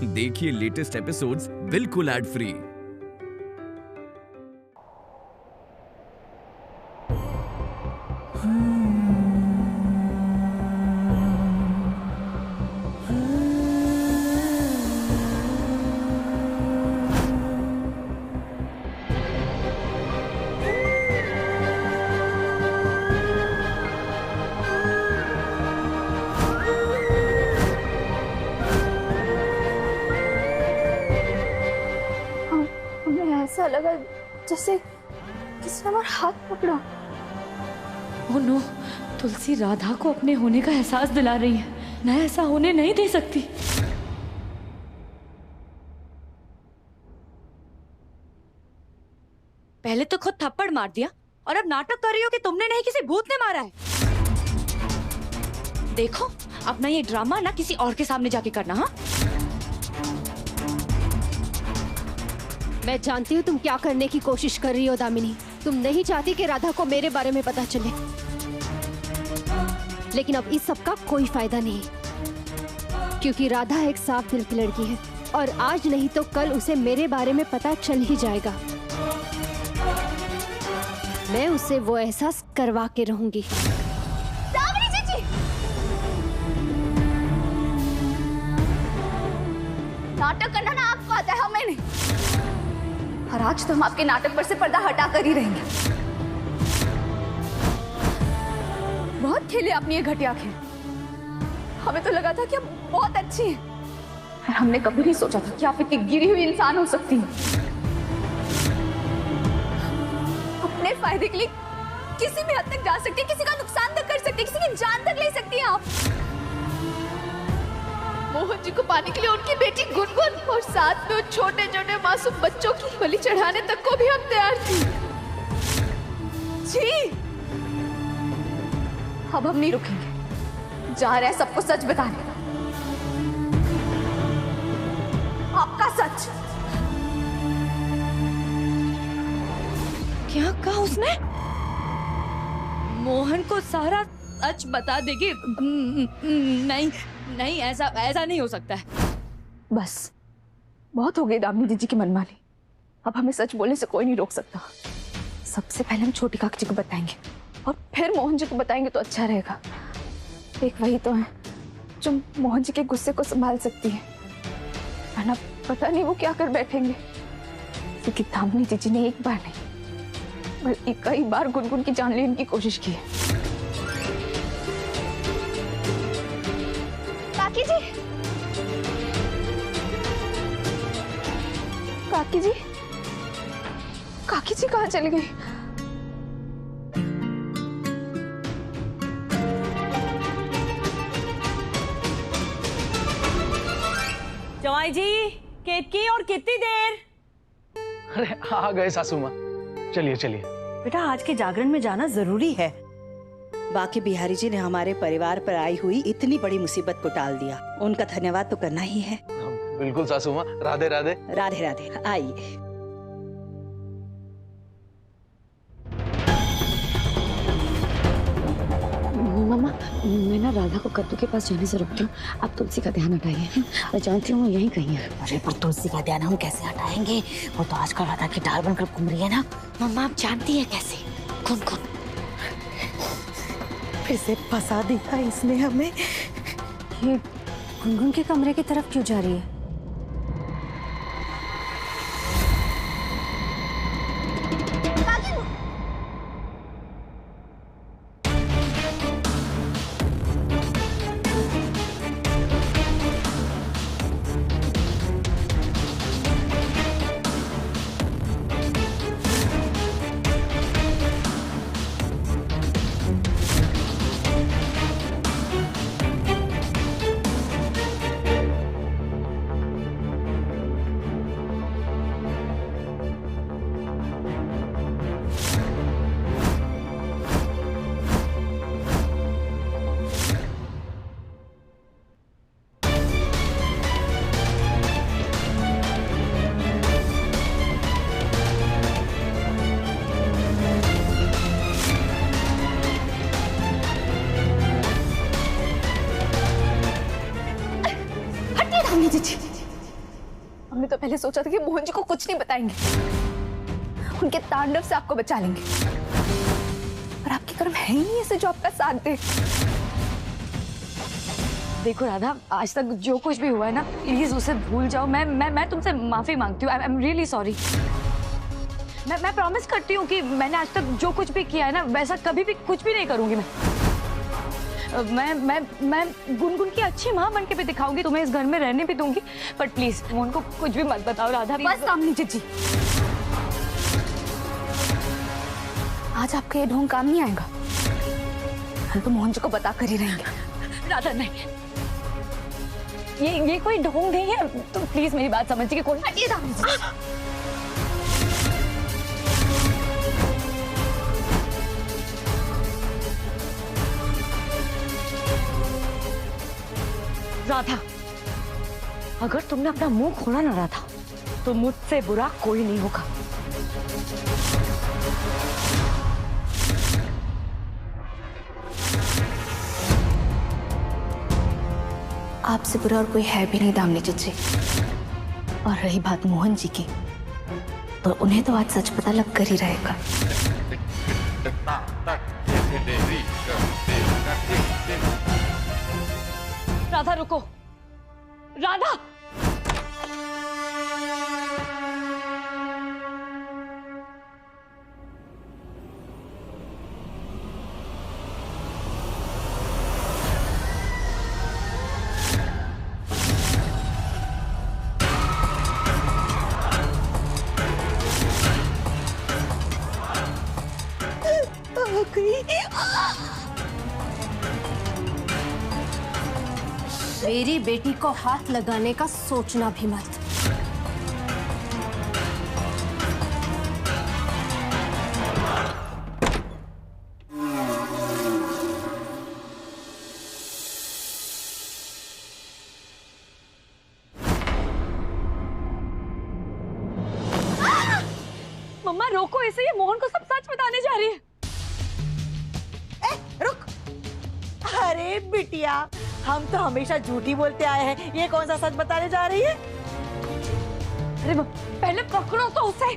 देखिए latest episodes बिल्कुल ad free. ऐसा लगा जैसे किसी ने हमारा हाथ पकड़ा। ओह नो, तुलसी राधा को अपने होने का एहसास दिला रही है। मैं ऐसा होने नहीं दे सकती। पहले तो खुद थप्पड़ मार दिया और अब नाटक कर रही हो कि तुमने नहीं किसी भूत ने मारा है। देखो अपना ये ड्रामा ना किसी और के सामने जाके करना। हाँ, मैं जानती हूँ तुम क्या करने की कोशिश कर रही हो दामिनी। तुम नहीं चाहती कि राधा को मेरे बारे में पता चले, लेकिन अब इस सब का कोई फायदा नहीं, क्योंकि राधा एक साफ दिल की लड़की है और आज नहीं तो कल उसे मेरे बारे में पता चल ही जाएगा। मैं उसे वो एहसास करवा के रहूंगी। दामिनी जीजी! नाटक करना ना आपको आता है, हमें नहीं। और आज तो हम आपके नाटक पर से पर्दा हटा कर ही रहेंगे। बहुत खेले आपने ये घटिया खेल। हमें तो लगा था कि आप बहुत अच्छी हैं, और हमने कभी नहीं सोचा था कि आप इतनी गिरी हुई इंसान हो सकती हैं। अपने फायदे के लिए किसी भी हद तक जा सकती है, किसी का नुकसान तक कर सकती है, किसी की जान तक ले सकती हैं आप। मोहन जी को पाने के लिए उनकी बेटी गुनगुन और साथ में उन छोटे छोटे मासूम बच्चों की बलि चढ़ाने तक को भी हम तैयार थे। जी, अब हम नहीं रुकेंगे, जा रहे हैं सबको सच बताने। आपका सच। क्या कहा उसने? मोहन को सारा सच बता देगी? नहीं नहीं, ऐसा नहीं हो सकता है। बस बहुत हो गई दामिनी दीदी की मनमानी। अब हमें सच बोलने से कोई नहीं रोक सकता। सबसे पहले हम छोटी काकी जी को बताएंगे और फिर मोहन जी को बताएंगे तो अच्छा रहेगा। एक वही तो है जो मोहन जी के गुस्से को संभाल सकती है, वरना पता नहीं वो क्या कर बैठेंगे। क्योंकि दामिनी दीदी ने एक बार नहीं बल्कि कई बार गुनगुन की जान लेने की कोशिश की है। काकी जी, काकी जी, काकी जी कहाँ चली गई? जवाई जी, केतकी और कितनी देर? अरे आ गए सासू माँ। चलिए चलिए। बेटा आज के जागरण में जाना जरूरी है। बाकी बिहारी जी ने हमारे परिवार पर आई हुई इतनी बड़ी मुसीबत को टाल दिया, उनका धन्यवाद तो करना ही है। बिल्कुल सासू माँ। राधे राधे। राधे राधे। आइए। मामा, मैं ना राधा को कद्दू के पास जाने से रोकती हूँ। आप तुलसी का ध्यान हटाइए। मैं जानती हूँ वो यहीं कहीं है। अरे पर तुलसी का ध्यान हम कैसे हटाएंगे? वो तो आजकल राधा की डाल बनकर घूम रही है ना। मम्मा आप जानती है कैसे? कौन कौन? फिर से फंसा दिया इसने हमें। ये गुनगुन के कमरे की तरफ क्यों जा रही है? हमने तो पहले सोचा था कि मोहन जी को कुछ नहीं बताएंगे, उनके तांडव से आपको बचा लेंगे, पर आपके कर्म है ही नहीं ऐसे जो आपका साथ दे। देखो राधा, आज तक जो कुछ भी हुआ है ना, प्लीज उसे भूल जाओ। मैं तुमसे माफी मांगती हूँ। I am really sorry. मैं प्रॉमिस करती हूँ कि मैंने आज तक जो कुछ भी किया है ना, वैसा कभी भी कुछ भी नहीं करूंगी। मैं गुनगुन की अच्छी माँ बन के भी दिखाऊंगी, तुम्हें इस घर में रहने भी दूंगी, बट प्लीज मोहन को कुछ भी मत बताओ राधा। बस दामिनी जी, आज आपका ये ढोंग काम नहीं आएगा। हम तो मोहन जी को बता कर ही रहेंगे। राधा नहीं, ये कोई ढोंग नहीं है। तुम प्लीज मेरी बात समझिए। कोई हटिए दामिनी जी। राधा, अगर तुमने अपना मुंह खोला ना राधा, तो मुझसे बुरा कोई नहीं होगा। आपसे बुरा और कोई है भी नहीं दामिनी जी। और रही बात मोहन जी की, तो उन्हें तो आज सच पता लग कर ही रहेगा। राधा रुको, राधा। मेरी बेटी को हाथ लगाने का सोचना भी मत। मम्मा रोको इसे, ये मोहन को सब सच बताने जा रही है। रुक। अरे बिटिया, हम तो हमेशा झूठी बोलते आए हैं, ये कौन सा सच बताने जा रही है? अरे पहले पकड़ो तो उसे।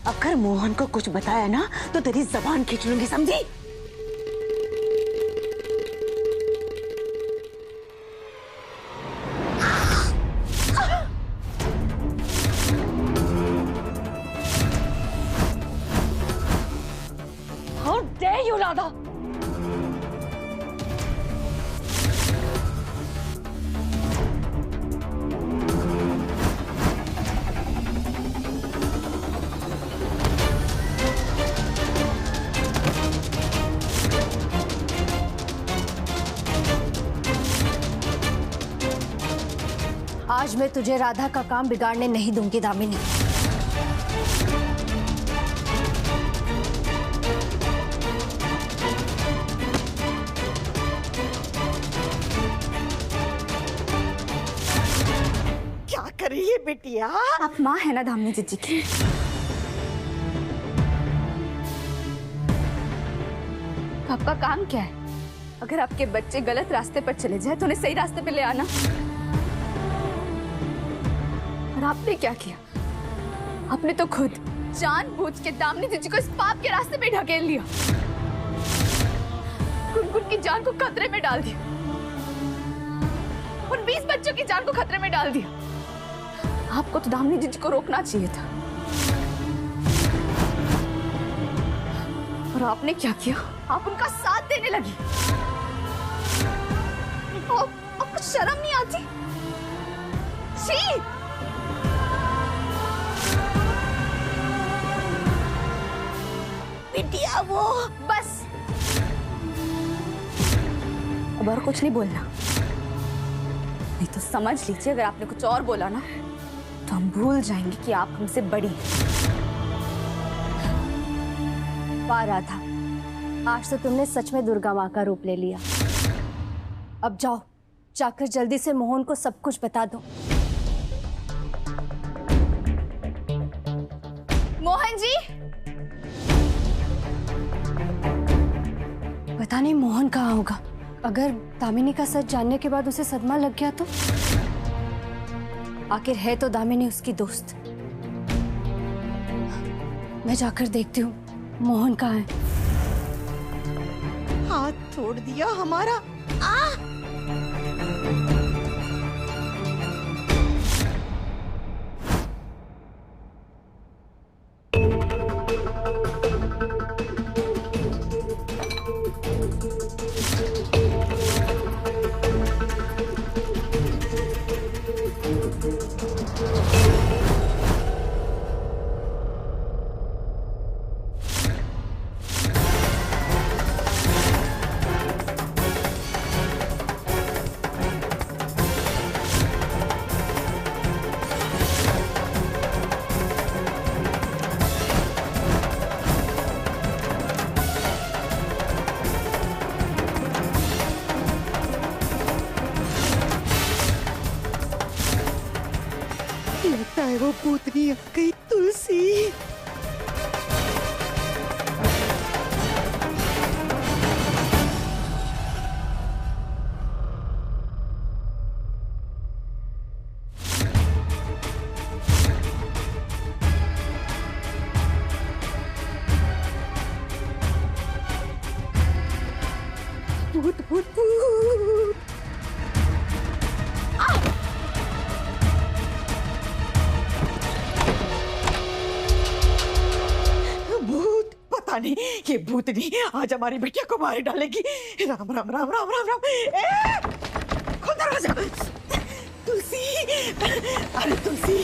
अगर मोहन को कुछ बताया ना तो तेरी जबान खींच लूंगी, समझी? How dare you, Radha? आज मैं तुझे राधा का काम बिगाड़ने नहीं दूंगी दामिनी। क्या कर रही है बिटिया? आप माँ है ना दामिनी जी की। तो आपका काम क्या है? अगर आपके बच्चे गलत रास्ते पर चले जाए तो उन्हें सही रास्ते पे ले आना। और आपने क्या किया? आपने तो खुद जानबूझ के दामिनी जी को इस पाप के रास्ते पे ढकेल लिया, गुनगुन की जान को खतरे में डाल दिया, उन 20 बच्चों की जान को खतरे में डाल दिया। आपको तो दामिनी जी को रोकना चाहिए था। और आपने क्या किया? आप उनका साथ देने लगी। आपको शर्म नहीं आती? छी! बिटिया वो बस, अब और कुछ नहीं बोलना, नहीं तो समझ लीजिए अगर आपने कुछ और बोला ना तो हम भूल जाएंगे कि आप हमसे बड़ी हैं। वाह राधा, आज तो तुमने सच में दुर्गा माँ का रूप ले लिया। अब जाओ, जाकर जल्दी से मोहन को सब कुछ बता दो। मोहन जी, पता नहीं मोहन कहाँ होगा। अगर दामिनी का सच जानने के बाद उसे सदमा लग गया तो? आखिर है तो दामिनी उसकी दोस्त। मैं जाकर देखती हूँ मोहन कहाँ है। हाथ छोड़ दिया हमारा। लगता है वो भूतनी आ गई। तुलसी, भूत भूत भूत। भूत, पता नहीं ये भूतनी आज हमारी बिटिया को मार डालेगी। राम राम राम राम राम राम। खोल दरवाजा। तुलसी, अरे तुलसी।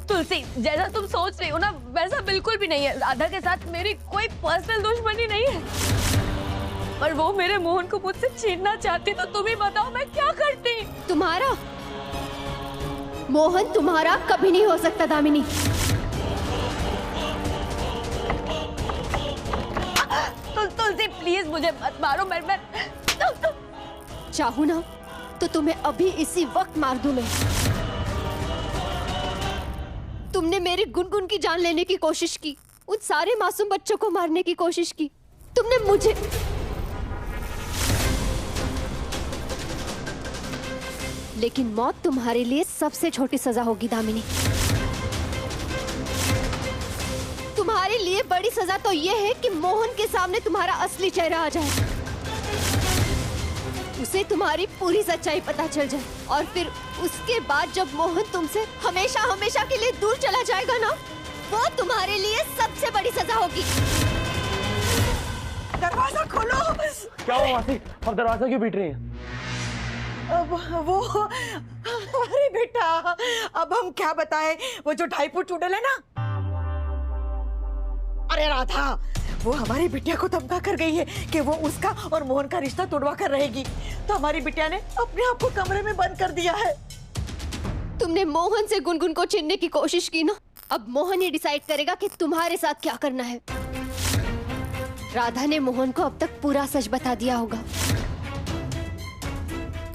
तुलसी, जैसा तुम सोच रही हो ना वैसा बिल्कुल भी नहीं है। राधा के साथ मेरी कोई पर्सनल दुश्मनी नहीं है, पर वो मेरे मोहन को मुझसे छीनना चाहती तो तुम ही बताओ मैं क्या करती। तुम्हारा मोहन तुम्हारा कभी नहीं हो सकता दामिनी। तुलसी प्लीज मुझे मत मारो। मैं चाहूँ ना तो तुम्हें अभी इसी वक्त मार दूं मैं। तुमने मेरी गुनगुन की जान लेने की कोशिश की, उन सारे मासूम बच्चों को मारने की कोशिश की। तुमने मुझे, लेकिन मौत तुम्हारे लिए सबसे छोटी सजा होगी दामिनी। तुम्हारे लिए बड़ी सजा तो यह है कि मोहन के सामने तुम्हारा असली चेहरा आ जाए, उसे तुम्हारी पूरी सच्चाई पता चल जाए, और फिर उसके बाद जब मोहन तुमसे हमेशा हमेशा के लिए दूर चला जाएगा ना, वो तुम्हारे लिए सबसे बड़ी सजा होगी। दरवाजा खोलो। क्या हुआ मासी, अब दरवाजा क्यों पीट रही हैं? वो, अरे बेटा, अब हम क्या बताएं? वो जो 2.5 फुट चुड़ैल है ना, अरे राधा, वो हमारी बिटिया को धमका कर गई है कि वो उसका और मोहन का रिश्ता तोड़वा कर रहेगी। तो हमारी बिटिया ने अपने आप को कमरे में बंद कर दिया है। तुमने मोहन से गुनगुन को छीनने की कोशिश की ना, अब मोहन ही डिसाइड करेगा कि तुम्हारे साथ क्या करना है। राधा ने मोहन को अब तक पूरा सच बता दिया होगा।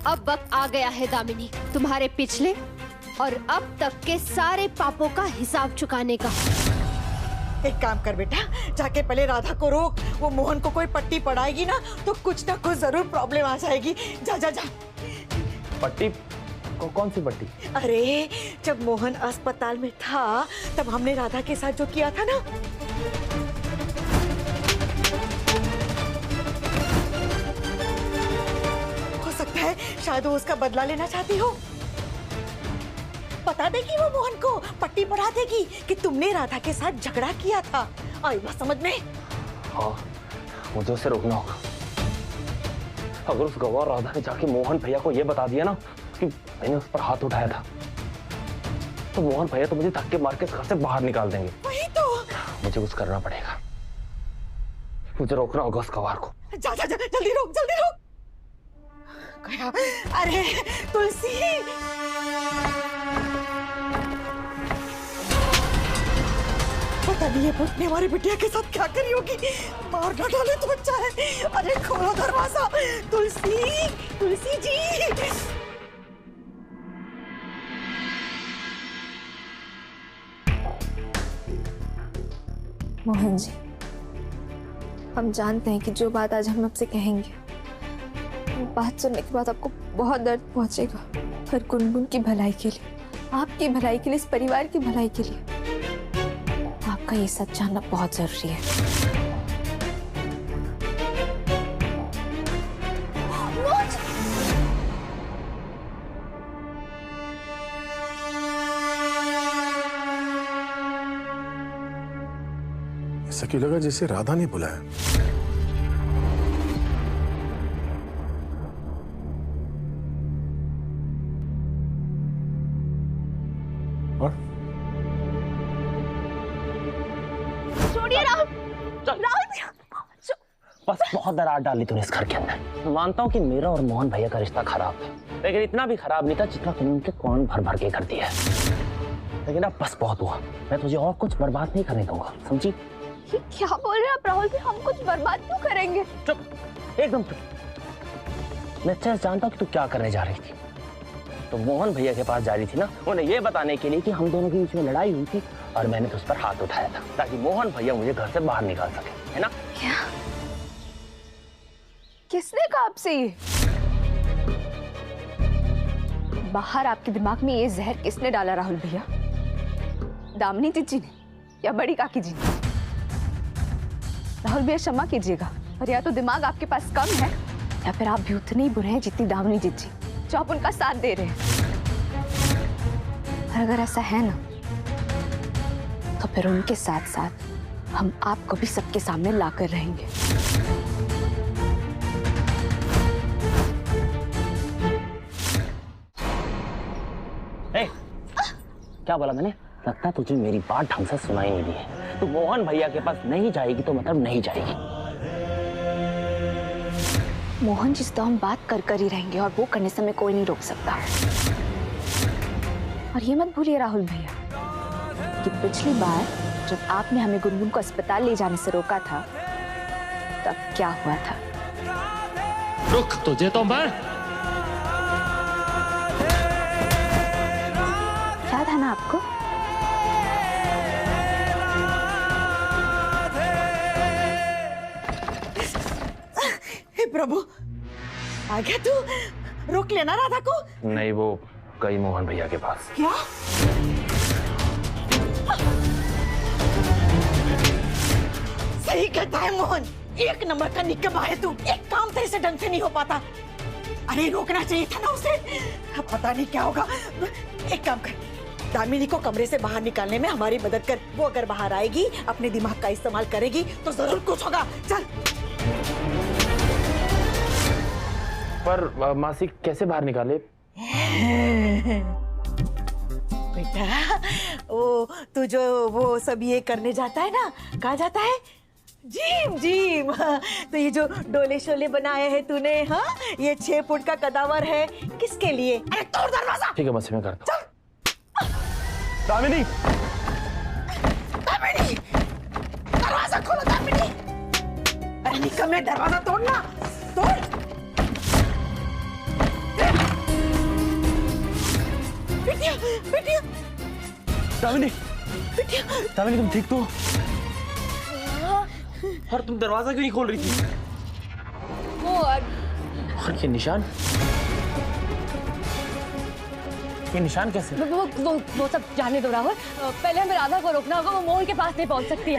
अब वक्त आ गया है दामिनी, तुम्हारे पिछले और अब तक के सारे पापों का हिसाब चुकाने का। एक काम कर बेटा, जाके पहले राधा को रोक। वो मोहन को कोई पट्टी पड़ाएगी ना तो कुछ ना कुछ जरूर प्रॉब्लम आ जाएगी। जा जा जा। पट्टी? कौन सी पट्टी? अरे जब मोहन अस्पताल में था तब हमने राधा के साथ जो किया था ना, हो सकता है शायद वो उसका बदला लेना चाहती हो। बता देगी वो मोहन को, पट्टी पढ़ा देगी कि तुमने राधा के साथ झगड़ा किया था। आई बात समझ में? हाँ, मुझे उसे रोकना होगा। अगर उस गवार राधा ने जाके मोहन भैया को ये बता दिया ना कि मैंने उस पर हाथ उठाया था, तो मोहन भैया तो मुझे धक्के मार के घर से बाहर निकाल देंगे। वही तो। मुझे कुछ करना पड़ेगा, मुझे रोकना होगा उस गवार को। जा जा जा, जल्दी रोक, जल्दी रोक। गया। अरे तुलसी, पता नहीं ये भूतनी हमारी बिटिया के साथ क्या करी होगी। मार ना डाले तो अच्छा है। अरे खोलो दरवाजा। तुलसी, तुलसी जी। मोहन जी, हम जानते हैं कि जो बात आज हम आपसे कहेंगे, वो बात सुनने के बाद आपको बहुत दर्द पहुंचेगा, पर गुनगुन की भलाई के लिए, आपकी भलाई के लिए, इस परिवार की भलाई के लिए आपका ये सच जानना बहुत जरूरी है। ऐसा क्यों लगा जैसे राधा ने बुलाया? और छोड़िए राहुल, बस बहुत दरार डाली तूने इस घर के अंदर। मैं मानता हूँ कि मेरा और मोहन भैया का रिश्ता खराब था, लेकिन इतना भी खराब नहीं था जितना तुमने उनके कौन भर भर के कर दिया है। लेकिन अब बस बहुत हुआ, मैं तुझे और कुछ बर्बाद नहीं करने दूंगा, समझी? ये क्या बोल रहे हैं आप राहुल जी? हम कुछ बर्बाद क्यों करेंगे? चुप, एकदम चुप। मैं अच्छे से जानता हूँ कि तू क्या करने जा रही थी। तो मोहन भैया के पास जा रही थी ना, उन्हें ये बताने के लिए कि हम दोनों के बीच में लड़ाई हुई थी और मैंने तो उस पर हाथ उठाया था ताकि मोहन भैया मुझे घर से बाहर निकाल सके, है ना? क्या? किसने कहा आपसे ये? बाहर आपके दिमाग में ये जहर किसने डाला राहुल भैया? दामिनी जीजी ने या बड़ी काकी जी ने? राहुल भैया क्षमा कीजिएगा, पर या तो दिमाग आपके पास कम है या फिर आप भी उतने ही बुरे हैं जितनी दामिनी जीजी, जो आप उनका साथ दे रहे हैं। और अगर ऐसा है ना, तो फिर उनके साथ साथ हम आपको भी सबके सामने लाकर रहेंगे। क्या बोला मैंने? लगता है तुझे मेरी बात ढंग से सुनाई नहीं दी है। तू मोहन भैया के पास नहीं जाएगी तो मतलब नहीं जाएगी। मोहन जी से तो हम बात कर ही रहेंगे और वो करने से हमें कोई नहीं रोक सकता। और ये मत भूलिए राहुल भैया कि पिछली बार जब आपने हमें गुनगुन को अस्पताल ले जाने से रोका था, तब क्या हुआ था? रुक तुझे तो मैं। याद है ना आपको? हे प्रभु, आ गया तू? रोक लेना राधा को। नहीं, वो गई मोहन भैया के पास। क्या? सही कहता है मोहन, एक नंबर का निकम्मा है तू। एक काम तेरे से ढंग से नहीं हो पाता। अरे रोकना चाहिए था ना उसे। अब पता नहीं क्या होगा। एक काम कर, दामिनी को कमरे से बाहर निकालने में हमारी मदद कर। वो अगर बाहर आएगी, अपने दिमाग का इस्तेमाल करेगी तो जरूर कुछ होगा। चल। पर मासी कैसे बाहर निकाले? बेटा, तू जो वो सब ये करने जाता है ना, कहाँ जाता है? Gym gym. तो ये जो डोले शोले बनाए हैं तूने, हाँ, ये 6 फुट का कदावर है, किसके लिए? अरे तोड़ दरवाजा। ठीक है मासी, मैं करता हूँ। दामिनी, दामिनी, दरवाजा खोलो दामिनी। अरे निकम्मे, दरवाजा तोड़ना, तोड़। बिटिया, बिटिया, दामिनी, बिटिया, दामिनी तुम ठीक तो? और तुम दरवाजा क्यों नहीं खोल रही थी? और ये निशान? ये निशान कैसे? वो सब जाने दो राहुल। पहले हमें राधा को रोकना होगा, वो मोहन के पास नहीं पहुंच सकती है।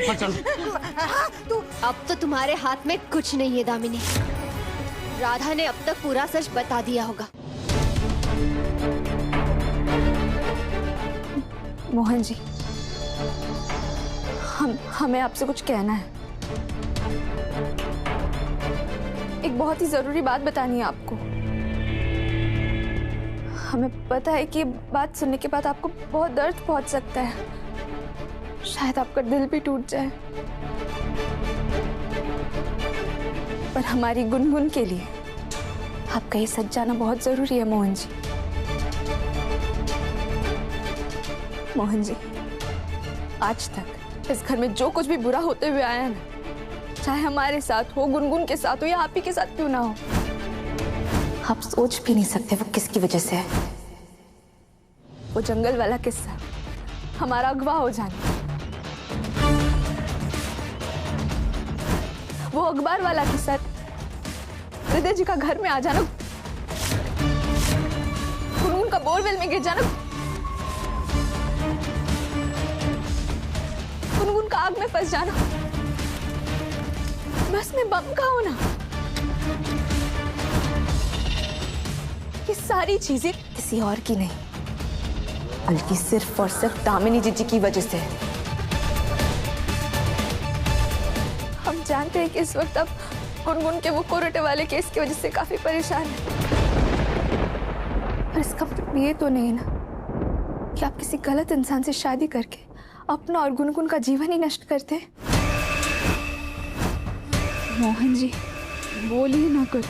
तो अब तो तुम्हारे हाथ में कुछ नहीं है दामिनी। राधा ने अब तक पूरा सच बता दिया होगा। मोहन जी, हमें आपसे कुछ कहना है। एक बहुत ही जरूरी बात बतानी है आपको। हमें पता है कि बात सुनने के बाद आपको बहुत दर्द पहुंच सकता है, शायद आपका दिल भी टूट जाए, पर हमारी गुनगुन के लिए आपका ये सच जाना बहुत जरूरी है। मोहन जी, मोहन जी, आज तक इस घर में जो कुछ भी बुरा होते हुए आया ना, चाहे हमारे साथ हो, गुनगुन के साथ हो या आप ही के साथ क्यों ना हो, आप सोच भी नहीं सकते वो किसकी वजह से है। वो जंगल वाला किस्सा, हमारा अगवा हो जाना, वो अखबार वाला के साथ हृदय जी का घर में आ जाना, गुनगुन का बोरवेल में गिर जाना, गुनगुन का आग में फंस जाना, बस में बम का होना, ये सारी चीजें किसी और की नहीं बल्कि सिर्फ और सिर्फ दामिनी जीजी की वजह से है। हम जानते हैं कि इस वक्त आप गुनगुन के वो कोरोटे वाले केस की वजह से काफी परेशान हैं, पर इसका मतलब ये तो नहीं ना कि आप किसी गलत इंसान से शादी करके अपना और गुनगुन का जीवन ही नष्ट करते हैं। मोहन जी बोलिए ना कुछ।